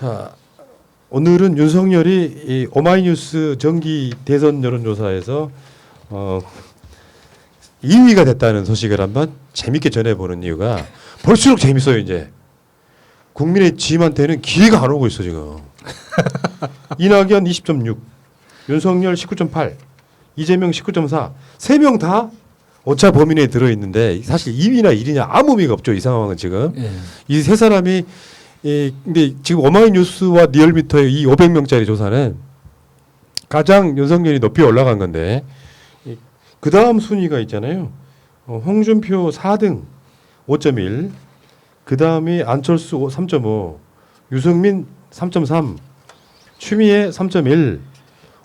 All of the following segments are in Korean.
자, 오늘은 윤석열이 이 오마이뉴스 정기 대선 여론조사에서 2위가 됐다는 소식을 한번 재밌게 전해보는 이유가 볼수록 재밌어요. 이제 국민의 지임한테는 기회가 안 오고 있어 지금. 이낙연 20.6, 윤석열 19.8, 이재명 19.4, 세 명 다 오차 범위 내에 들어있는데 사실 2위나 1위냐 아무 의미가 없죠. 이 상황은 지금. 이 세 사람이 근데 지금 오마이뉴스와 리얼미터의 이 500명짜리 조사는 가장 윤석열이 높이 올라간 건데 그 다음 순위가 있잖아요. 홍준표 4등 5.1, 그 다음이 안철수 3.5, 유승민 3.3, 추미애 3.1,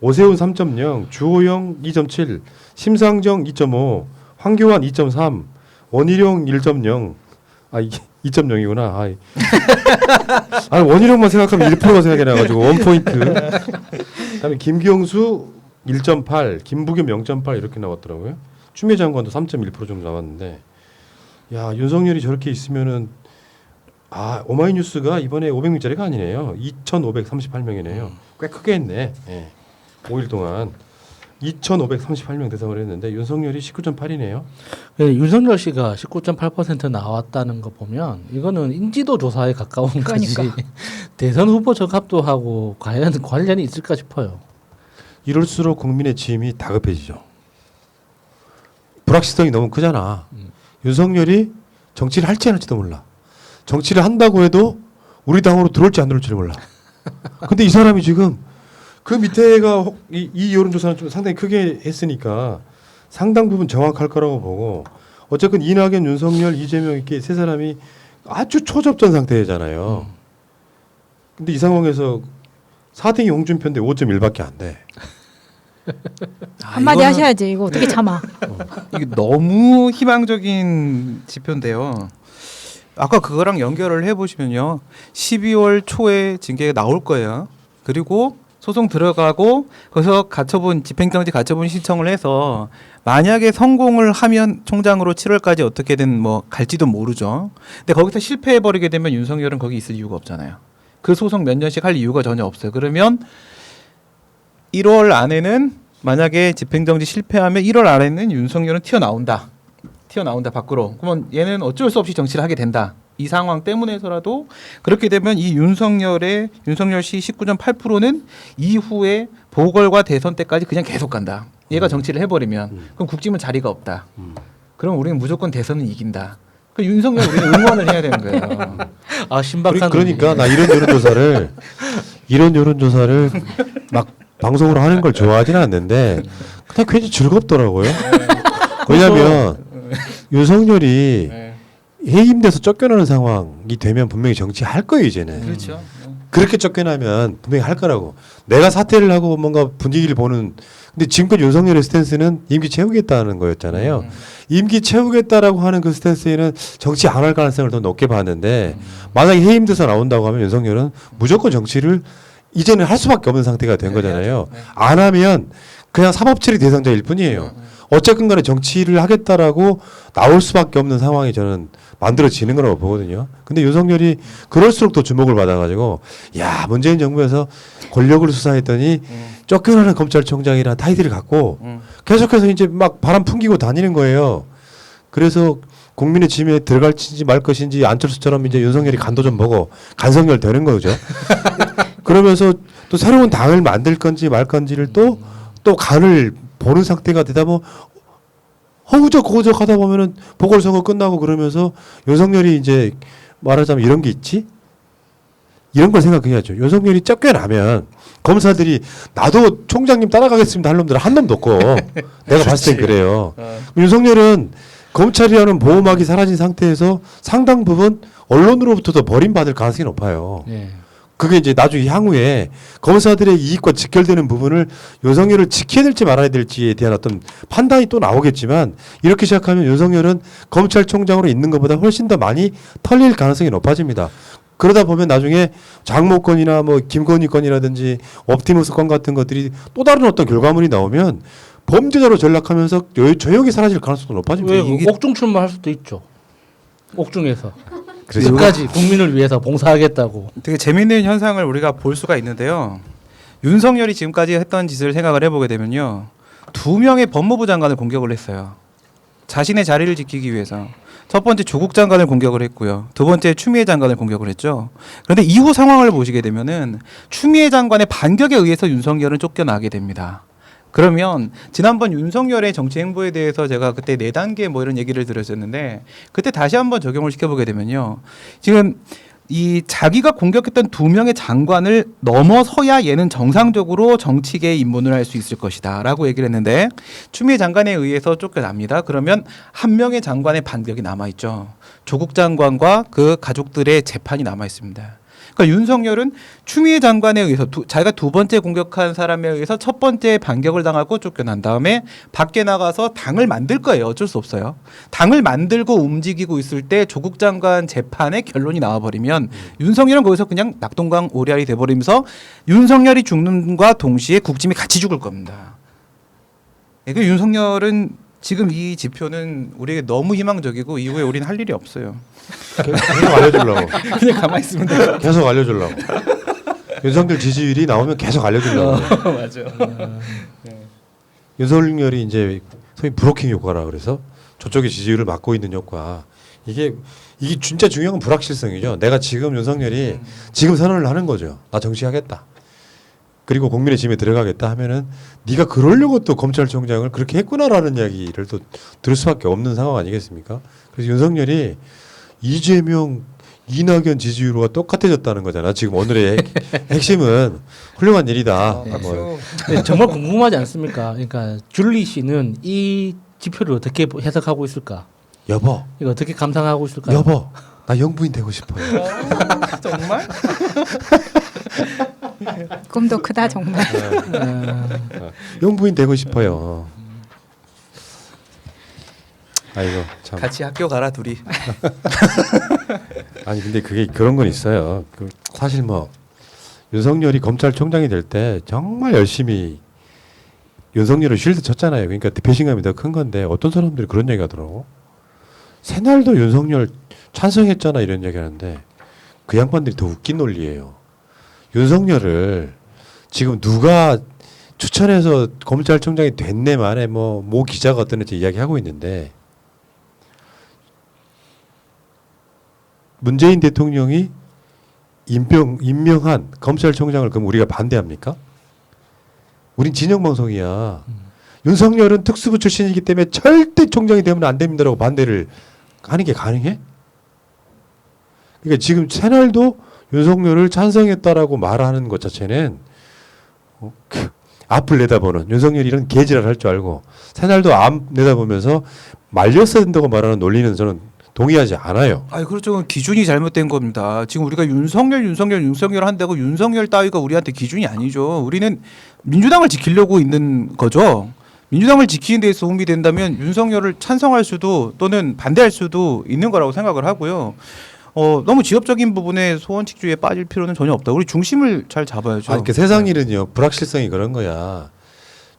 오세훈 3.0, 주호영 2.7, 심상정 2.5, 황교안 2.3, 원희룡 1.0. 아 이게 2.0이구나. 아 원희룡만 생각하면 1%가 생각이 나가지고 원 포인트. 그다음에 김경수 1.8, 김부겸 0.8 이렇게 나왔더라고요. 추미애 장관도 3.1% 정도 나왔는데, 야 윤석열이 저렇게 있으면은 오마이뉴스가 이번에 500명짜리가 아니네요. 2,538명이네요. 꽤 크게 했네. 예. 5일 동안 2,538명 대상을 했는데 윤석열이 19.8이네요. 윤석열 씨가 19.8% 나왔다는 거 보면 이거는 인지도 조사에 가까운 거지. 대선 후보 적합도 하고 과연 관련이 있을까 싶어요. 이럴수록 국민의 지임이 다급해지죠. 불확실성이 너무 크잖아. 윤석열이 정치를 할지 안 할지도 몰라. 정치를 한다고 해도 우리 당으로 들어올지 안 들어올지 몰라. 근데 이 사람이 지금 그 밑에가 이 여론조사는 좀 상당히 크게 했으니까 상당 부분 정확할 거라고 보고, 어쨌든 이낙연, 윤석열, 이재명 이렇게 세 사람이 아주 초접전 상태잖아요. 근데 이 상황에서 4등이 홍준표인데 5.1밖에 안 돼. 한마디 하셔야지. 이거 어떻게 참아. 이게 너무 희망적인 지표인데요. 아까 그거랑 연결을 해보시면요. 12월 초에 징계가 나올 거예요. 그리고 소송 들어가고 거기서 집행정지 가처분 신청을 해서 만약에 성공을 하면 총장으로 7월까지 어떻게든 뭐 갈지도 모르죠. 근데 거기서 실패해버리게 되면 윤석열은 거기 있을 이유가 없잖아요. 그 소송 몇 년씩 할 이유가 전혀 없어요. 그러면 1월 안에는 만약에 집행정지 실패하면 1월 안에는 윤석열은 튀어나온다 밖으로. 그러면 얘는 어쩔 수 없이 정치를 하게 된다. 이 상황 때문에서라도 그렇게 되면 이 윤석열 씨 19.8%는 이후에 보궐과 대선 때까지 그냥 계속 간다. 얘가 정치를 해버리면 그럼 국짐은 자리가 없다. 그럼 우리는 무조건 대선은 이긴다. 그 윤석열 우리는 응원을 해야 되는 거예요. 신박한. 그러니까 나 이런 여론조사를 막 방송으로 하는 걸 좋아하지는 않는데 그냥 괜히 즐겁더라고요. 왜냐하면 윤석열이 해임돼서 쫓겨나는 상황이 되면 분명히 정치할 거예요 이제는. 그렇죠. 그렇게 쫓겨나면 분명히 할 거라고. 내가 사퇴를 하고 뭔가 분위기를 보는. 근데 지금껏 윤석열의 스탠스는 임기 채우겠다는 거였잖아요. 임기 채우겠다라고 하는 그 스탠스에는 정치 안 할 가능성을 더 높게 봤는데 만약에 해임돼서 나온다고 하면 윤석열은 무조건 정치를 이제는 할 수밖에 없는 상태가 된 거잖아요. 안 하면 그냥 사법처리 대상자일 뿐이에요. 어쨌든 간에 정치를 하겠다라고 나올 수밖에 없는 상황이 저는 만들어지는 거라고 보거든요. 근데 윤석열이 그럴수록 더 주목을 받아가지고 야 문재인 정부에서 권력을 수사했더니 쫓겨나는 검찰총장이라는 타이틀을 갖고 계속해서 이제 막 바람 풍기고 다니는 거예요. 그래서 국민의 짐에 들어갈 것인지 말 것인지 안철수처럼 이제 윤석열이 간도 좀 보고 간성열 되는 거죠. 그러면서 또 새로운 당을 만들 건지 말 건지를 또 간을 보는 상태가 되다 보면 허우적허우적 하다 보면은 보궐선거 끝나고 그러면서 윤석열이 이제 말하자면 이런 게 있지? 이런 걸 생각해야죠. 윤석열이 쫓겨나면 검사들이 나도 총장님 따라가겠습니다 할 놈들은 한 놈도 없고 내가 봤을 땐 그래요. 윤석열은 검찰이라는 보호막이 사라진 상태에서 상당 부분 언론으로부터도 버림받을 가능성이 높아요. 그게 이제 나중에 향후에 검사들의 이익과 직결되는 부분을 윤석열을 지켜야 될지 말아야 될지에 대한 어떤 판단이 또 나오겠지만 이렇게 시작하면 윤석열은 검찰총장으로 있는 것보다 훨씬 더 많이 털릴 가능성이 높아집니다. 그러다 보면 나중에 장모 건이나 뭐 김건희 건이라든지 옵티머스 건 같은 것들이 또 다른 어떤 결과물이 나오면 범죄자로 전락하면서 조용히 사라질 가능성도 높아집니다. 왜 옥중 출마할 수도 있죠. 옥중에서. 그래서 끝까지 국민을 위해서 봉사하겠다고. 되게 재미있는 현상을 우리가 볼 수가 있는데요. 윤석열이 지금까지 했던 짓을 생각을 해보게 되면요. 2명의 법무부 장관을 공격을 했어요. 자신의 자리를 지키기 위해서. 첫 번째 조국 장관을 공격을 했고요. 두 번째 추미애 장관을 공격을 했죠. 그런데 이후 상황을 보시게 되면은 추미애 장관의 반격에 의해서 윤석열은 쫓겨나게 됩니다. 그러면 지난번 윤석열의 정치 행보에 대해서 제가 그때 4단계 뭐 이런 얘기를 드렸었는데 그때 다시 한번 적용을 시켜보게 되면요. 지금 이 자기가 공격했던 2명의 장관을 넘어서야 얘는 정상적으로 정치계에 입문을 할 수 있을 것이다 라고 얘기를 했는데 추미애 장관에 의해서 쫓겨납니다. 그러면 한 명의 장관의 반격이 남아있죠. 조국 장관과 그 가족들의 재판이 남아있습니다. 그러니까 윤석열은 추미애 장관에 의해서 자기가 2번째 공격한 사람에 의해서 첫 번째 반격을 당하고 쫓겨난 다음에 밖에 나가서 당을 만들 거예요. 어쩔 수 없어요. 당을 만들고 움직이고 있을 때 조국 장관 재판의 결론이 나와버리면 윤석열은 거기서 그냥 낙동강 오리알이 돼버리면서 윤석열이 죽는과 동시에 국짐이 같이 죽을 겁니다. 그러니까 윤석열은 지금 이 지표는 우리에게 너무 희망적이고 이후에 우리는 할 일이 없어요. 계속 알려주려고. 그냥 가만히 있으면 돼요. 계속 알려주려고. 윤석열 지지율이 나오면 계속 알려주려고. 맞아. 윤석열이 이제 소위 브로킹 효과라 그래서 저쪽의 지지율을 막고 있는 효과. 이게 진짜 중요한 건 불확실성이죠. 내가 지금 윤석열이 지금 선언을 하는 거죠. 나 정치하겠다. 그리고 국민의 짐에 들어가겠다 하면은 네가 그러려고 또 검찰총장을 그렇게 했구나라는 이야기를 또 들을 수밖에 없는 상황 아니겠습니까? 그래서 윤석열이 이재명, 이낙연 지지율과 똑같아졌다는 거잖아. 지금 오늘의 핵심은 훌륭한 일이다. 뭐. 네, 정말 궁금하지 않습니까? 그러니까 줄리 씨는 이 지표를 어떻게 해석하고 있을까? 여보, 이거 어떻게 감상하고 있을까요? 여보, 나 영부인 되고 싶어요. 정말? 꿈도 크다 정말. 영부인 되고 싶어요. 아이고 참. 같이 학교 가라 둘이. 아니 근데 그게 그런 건 있어요. 사실 뭐 윤석열이 검찰총장이 될 때 정말 열심히 윤석열을 쉴드 쳤잖아요. 그러니까 배신감이 더 큰 건데 어떤 사람들이 그런 얘기 하더라고. 새날도 윤석열 찬성했잖아 이런 얘기 하는데 그 양반들이 더 웃긴 논리예요. 윤석열을 지금 누가 추천해서 검찰총장이 됐네 만에 모 기자가 어떤 애한테 이야기하고 있는데 문재인 대통령이 임명한 검찰총장을 그럼 우리가 반대합니까? 우린 진영방송이야. 윤석열은 특수부 출신이기 때문에 절대 총장이 되면 안 됩니다라고 반대를 하는 게 가능해? 그러니까 지금 새날도 윤석열을 찬성했다라고 말하는 것 자체는 앞을 내다보는 윤석열이 이런 개지랄 할 줄 알고 새날도 앞 내다보면서 말렸어야 된다고 말하는 논리는 저는 동의하지 않아요. 아니 그렇죠. 기준이 잘못된 겁니다. 지금 우리가 윤석열 한다고 윤석열 따위가 우리한테 기준이 아니죠. 우리는 민주당을 지키려고 있는 거죠. 민주당을 지키는 데에 도움이 된다면 윤석열을 찬성할 수도 또는 반대할 수도 있는 거라고 생각을 하고요. 너무 지엽적인 부분에 소원칙주의에 빠질 필요는 전혀 없다. 우리 중심을 잘 잡아야죠. 아니, 세상 일은요 불확실성이 그런 거야.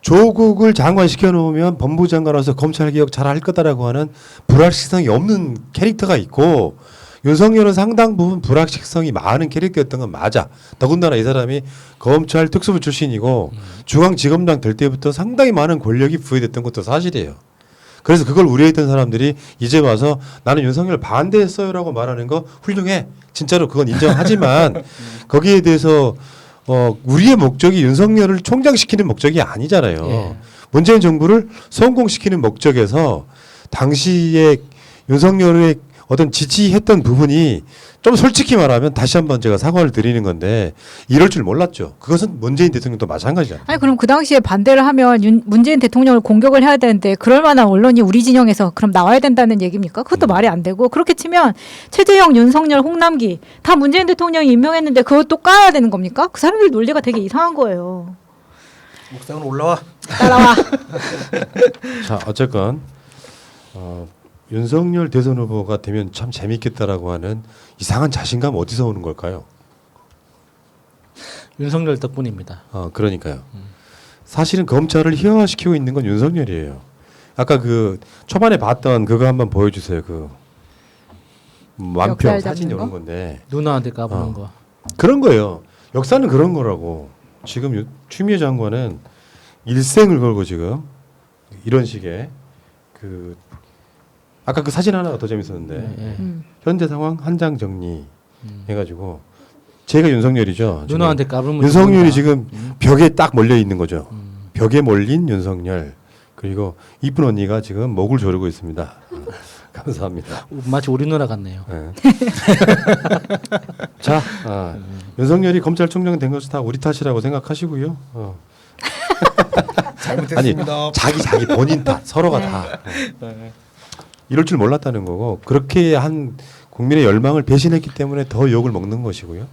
조국을 장관 시켜놓으면 법무부 장관으로서 검찰개혁 잘할 거다라고 하는 불확실성이 없는 캐릭터가 있고 윤석열은 상당 부분 불확실성이 많은 캐릭터였던 건 맞아. 더군다나 이 사람이 검찰 특수부 출신이고 중앙지검장 될 때부터 상당히 많은 권력이 부여됐던 것도 사실이에요. 그래서 그걸 우려했던 사람들이 이제 와서 나는 윤석열 반대했어요라고 말하는 거 훌륭해. 진짜로 그건 인정하지만 거기에 대해서 우리의 목적이 윤석열을 총장시키는 목적이 아니잖아요. 예. 문재인 정부를 성공시키는 목적에서 당시에 윤석열의 어떤 지지했던 부분이 좀 솔직히 말하면 다시 한번 제가 사과를 드리는 건데 이럴 줄 몰랐죠. 그것은 문재인 대통령도 마찬가지잖아요. 아니 그럼 그 당시에 반대를 하면 문재인 대통령을 공격을 해야 되는데 그럴 만한 언론이 우리 진영에서 그럼 나와야 된다는 얘기입니까? 그것도 말이 안 되고 그렇게 치면 최재형, 윤석열, 홍남기 다 문재인 대통령이 임명했는데 그것도 까야 되는 겁니까? 그 사람들 논리가 되게 이상한 거예요. 목상으로 올라와. 따라와. 자 어쨌건 윤석열 대선 후보가 되면 참 재밌겠다라고 하는 이상한 자신감 어디서 오는 걸까요? 윤석열 덕분입니다. 그러니까요. 사실은 검찰을 희화화시키고 있는 건 윤석열이에요. 아까 그 초반에 봤던 그거 한번 보여주세요. 만평 역살 사진 잡는 이런 거? 건데 누나한테 까부는 어. 거. 그런 거예요. 역사는 그런 거라고. 지금 추미애 장관은 일생을 걸고 지금 이런 식의 그 아까 그 사진 하나가 더 재밌었는데 예. 현재 상황 한 장 정리 해가지고 제가 윤석열이죠. 지금. 누나한테 까부면 윤석열이 죽는다. 지금 벽에 딱 몰려 있는 거죠. 벽에 몰린 윤석열 그리고 이쁜 언니가 지금 목을 조르고 있습니다. 감사합니다. 마치 우리 누나 같네요. 네. 자, 윤석열이 검찰총장 된 것은 다 우리 탓이라고 생각하시고요. 아니 잘못했습니다. 자기 본인 탓 서로가 다 이럴 줄 몰랐다는 거고 그렇게 한 국민의 열망을 배신했기 때문에 더 욕을 먹는 것이고요.